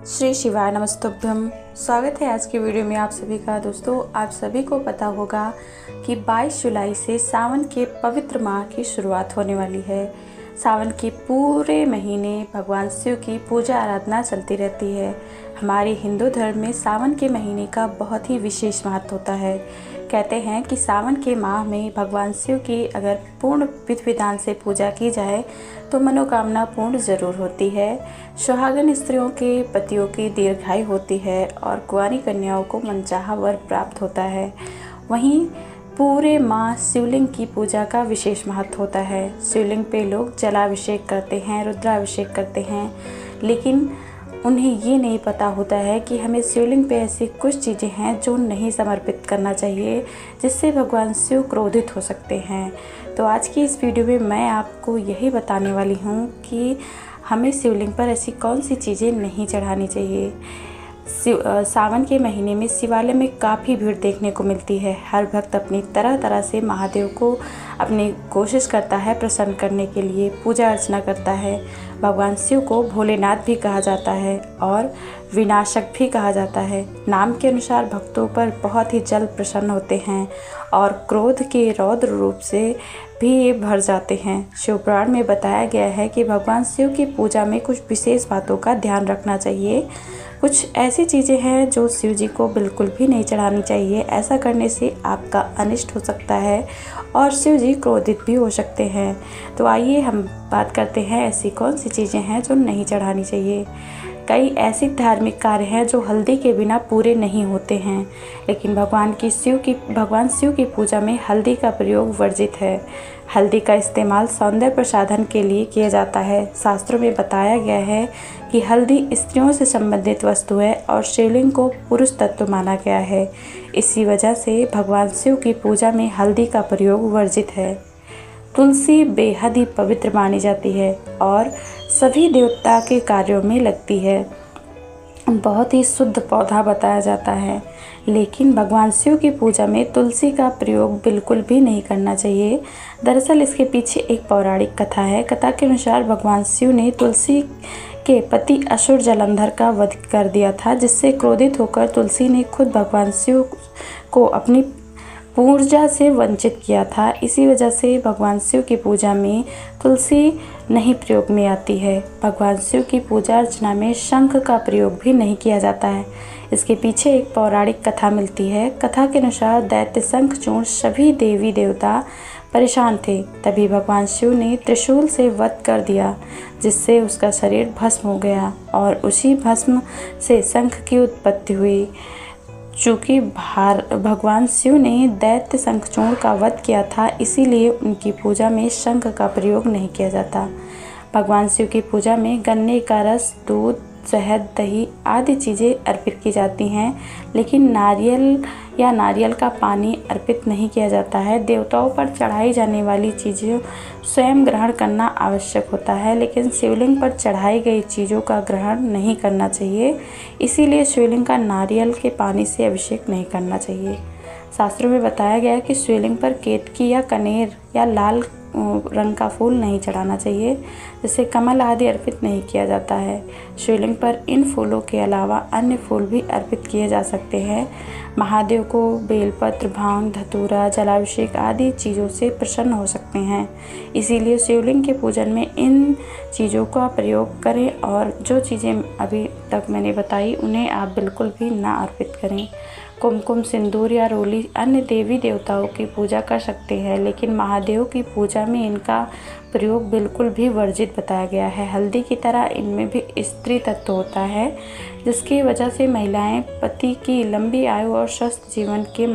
श्री शिवाय नमस्तुभ्यम। स्वागत है आज की वीडियो में आप सभी का। दोस्तों, आप सभी को पता होगा कि 22 जुलाई से सावन के पवित्र माह की शुरुआत होने वाली है। सावन के पूरे महीने भगवान शिव की पूजा आराधना चलती रहती है। हमारे हिंदू धर्म में सावन के महीने का बहुत ही विशेष महत्व होता है। कहते हैं कि सावन के माह में भगवान शिव की अगर पूर्ण विधि विधान से पूजा की जाए तो मनोकामना पूर्ण ज़रूर होती है। सुहागन स्त्रियों के पतियों की दीर्घायु होती है और कुंवारी कन्याओं को मनचाहा वर प्राप्त होता है। वहीं पूरे माह शिवलिंग की पूजा का विशेष महत्व होता है। शिवलिंग पे लोग जलाभिषेक करते हैं, रुद्राभिषेक करते हैं, लेकिन उन्हें ये नहीं पता होता है कि हमें शिवलिंग पे ऐसी कुछ चीज़ें हैं जो नहीं समर्पित करना चाहिए, जिससे भगवान शिव क्रोधित हो सकते हैं। तो आज की इस वीडियो में मैं आपको यही बताने वाली हूँ कि हमें शिवलिंग पर ऐसी कौन सी चीज़ें नहीं चढ़ानी चाहिए। सावन के महीने में शिवालय में काफ़ी भीड़ देखने को मिलती है। हर भक्त अपनी तरह तरह से महादेव को अपनी कोशिश करता है प्रसन्न करने के लिए, पूजा अर्चना करता है। भगवान शिव को भोलेनाथ भी कहा जाता है और विनाशक भी कहा जाता है। नाम के अनुसार भक्तों पर बहुत ही जल्द प्रसन्न होते हैं और क्रोध के रौद्र रूप से भी ये भर जाते हैं। शिवपुराण में बताया गया है कि भगवान शिव की पूजा में कुछ विशेष बातों का ध्यान रखना चाहिए। कुछ ऐसी चीज़ें हैं जो शिव जी को बिल्कुल भी नहीं चढ़ानी चाहिए। ऐसा करने से आपका अनिष्ट हो सकता है और शिव जी क्रोधित भी हो सकते हैं। तो आइए हम बात करते हैं ऐसी कौन सी चीज़ें हैं जो नहीं चढ़ानी चाहिए। कई ऐसे धार्मिक कार्य हैं जो हल्दी के बिना पूरे नहीं होते हैं, लेकिन भगवान शिव की पूजा में हल्दी का प्रयोग वर्जित है। हल्दी का इस्तेमाल सौंदर्य प्रसाधन के लिए किया जाता है। शास्त्रों में बताया गया है कि हल्दी स्त्रियों से संबंधित वस्तु है और शिवलिंग को पुरुष तत्व माना गया है। इसी वजह से भगवान शिव की पूजा में हल्दी का प्रयोग वर्जित है। तुलसी बेहद ही पवित्र मानी जाती है और सभी देवता के कार्यों में लगती है। बहुत ही शुद्ध पौधा बताया जाता है, लेकिन भगवान शिव की पूजा में तुलसी का प्रयोग बिल्कुल भी नहीं करना चाहिए। दरअसल इसके पीछे एक पौराणिक कथा है। कथा के अनुसार भगवान शिव ने तुलसी के पति असुर जलंधर का वध कर दिया था, जिससे क्रोधित होकर तुलसी ने खुद भगवान शिव को अपनी पूजा से वंचित किया था। इसी वजह से भगवान शिव की पूजा में तुलसी नहीं प्रयोग में आती है। भगवान शिव की पूजा अर्चना में शंख का प्रयोग भी नहीं किया जाता है। इसके पीछे एक पौराणिक कथा मिलती है। कथा के अनुसार दैत्य शंखचूड़ सभी देवी देवता परेशान थे। तभी भगवान शिव ने त्रिशूल से वध कर दिया, जिससे उसका शरीर भस्म हो गया और उसी भस्म से शंख की उत्पत्ति हुई। चूँकि भगवान शिव ने दैत्य शंखचूड़ का वध किया था, इसीलिए उनकी पूजा में शंख का प्रयोग नहीं किया जाता। भगवान शिव की पूजा में गन्ने का रस, दूध, शहद, दही आदि चीज़ें अर्पित की जाती हैं, लेकिन नारियल का पानी अर्पित नहीं किया जाता है। देवताओं पर चढ़ाई जाने वाली चीज़ें स्वयं ग्रहण करना आवश्यक होता है, लेकिन शिवलिंग पर चढ़ाई गई चीज़ों का ग्रहण नहीं करना चाहिए। इसीलिए शिवलिंग का नारियल के पानी से अभिषेक नहीं करना चाहिए। शास्त्रों में बताया गया है कि शिवलिंग पर केतकी या कनेर या लाल रंग का फूल नहीं चढ़ाना चाहिए, जिससे कमल आदि अर्पित नहीं किया जाता है। शिवलिंग पर इन फूलों के अलावा अन्य फूल भी अर्पित किए जा सकते हैं। महादेव को बेलपत्र, भांग, धतूरा, जलाभिषेक आदि चीज़ों से प्रसन्न हो सकते हैं। इसीलिए शिवलिंग के पूजन में इन चीज़ों का प्रयोग करें और जो चीज़ें अभी तक मैंने बताई उन्हें आप बिल्कुल भी ना अर्पित करें। कुमकुम, सिंदूर या रोली अन्य देवी देवताओं की पूजा कर सकते हैं, लेकिन महादेव की पूजा में इनका प्रयोग बिल्कुल भी वर्जित बताया गया है। हल्दी की तरह इनमें भी स्त्री तत्व होता है, जिसकी वजह से महिलाएं पति की लंबी आयु और स्वस्थ जीवन के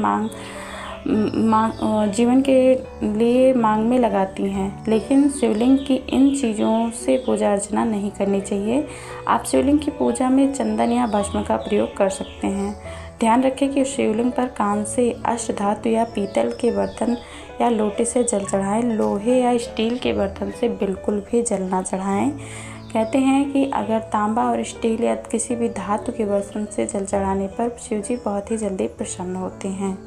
लिए मांग में लगाती हैं। लेकिन शिवलिंग की इन चीज़ों से पूजा अर्चना नहीं करनी चाहिए। आप शिवलिंग की पूजा में चंदन या भस्म का प्रयोग कर सकते हैं। ध्यान रखें कि शिवलिंग पर कांसे, अष्टधातु या पीतल के बर्तन या लोटे से जल चढ़ाएं। लोहे या स्टील के बर्तन से बिल्कुल भी जल ना चढ़ाएं। कहते हैं कि अगर तांबा और स्टील या किसी भी धातु के बर्तन से जल चढ़ाने पर शिव जी बहुत ही जल्दी प्रसन्न होते हैं।